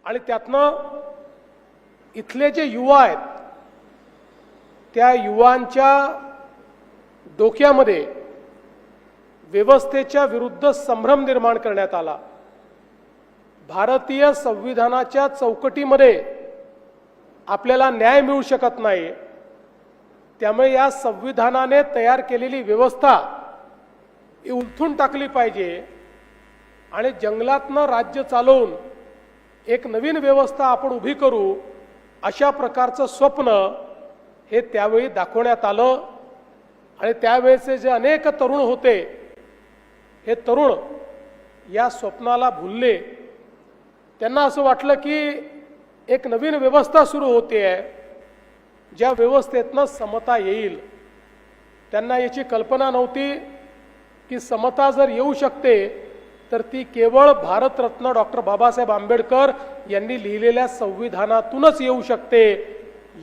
आणि त्यातनं इथले जे युवा आहेत त्या युवांच्या डोक्यामध्ये व्यवस्थेच्या विरुद्ध संभ्रम निर्माण करण्यात आला। भारतीय संविधानाच्या चौकटीमध्ये आपल्याला न्याय मिळू शकत नाही, त्यामुळे या संविधानाने तयार केलेली व्यवस्था ही उलथून टाकली पाहिजे आणि जंगलातनं राज्य चालवून एक नवीन व्यवस्था आपण उभी करू, अशा प्रकारचं स्वप्न हे त्यावेळी दाखवण्यात आलं। आणि त्यावेळेचे जे अनेक तरुण होते हे तरुण या स्वप्नाला भुलले। त्यांना असं वाटलं की एक नवीन व्यवस्था सुरू होते आहे, ज्या व्यवस्थेतनं समता येईल। त्यांना याची कल्पना नव्हती की समता जर येऊ शकते तर ती केवळ भारतरत्न डॉक्टर बाबासाहेब आंबेडकर यांनी लिहिलेल्या संविधानातूनच येऊ शकते।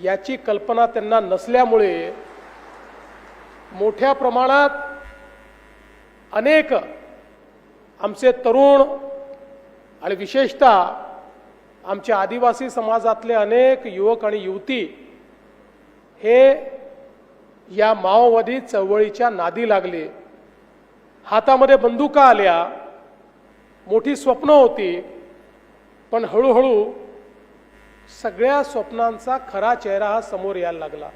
याची कल्पना त्यांना नसल्यामुळे मोठ्या प्रमाणात अनेक आमचे तरुण आणि विशेषतः आमच्या आदिवासी समाजातले अनेक युवक आणि युवती हे या माओवादी चळवळीच्या नादी लागले। हातामध्ये बंदुका आल्या, मोठी स्वप्न होती, पण हळूहळू सगळ्या स्वप्नांचा खरा चेहरा हा समोर यायला लागला।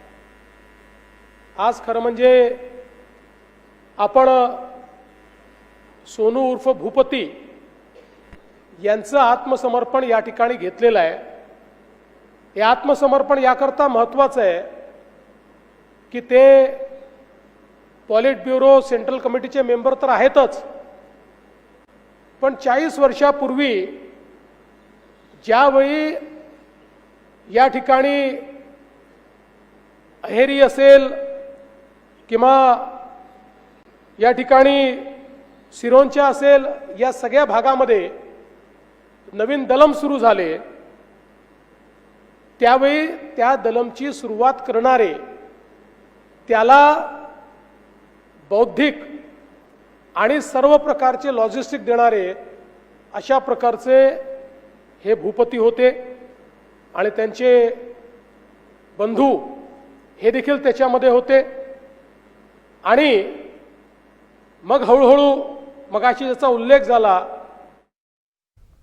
आज खरं म्हणजे आपण सोनू उर्फ भूपती यांचं आत्मसमर्पण या ठिकाणी घेतलेलं आहे। हे आत्मसमर्पण याकरता महत्त्वाचं आहे की ते पॉलिट ब्युरो सेंट्रल कमिटीचे मेंबर तर आहेतच, पण 40 वर्षापूर्वी ज्यावेळी या ठिकाणी अहेरी असेल किंवा या ठिकाणी सिरोंचा असेल, या सगळ्या भागामध्ये नवीन दलम सुरू झाले, त्यावेळी त्या दलमची सुरुवात करणारे, त्याला बौद्धिक आणि सर्व प्रकारचे लॉजिस्टिक देणारे अशा प्रकारचे हे भूपती होते। आणि त्यांचे बंधू हे देखील त्याच्यामध्ये होते। आणि मग हळूहळू मगाशी ज्याचा उल्लेख झाला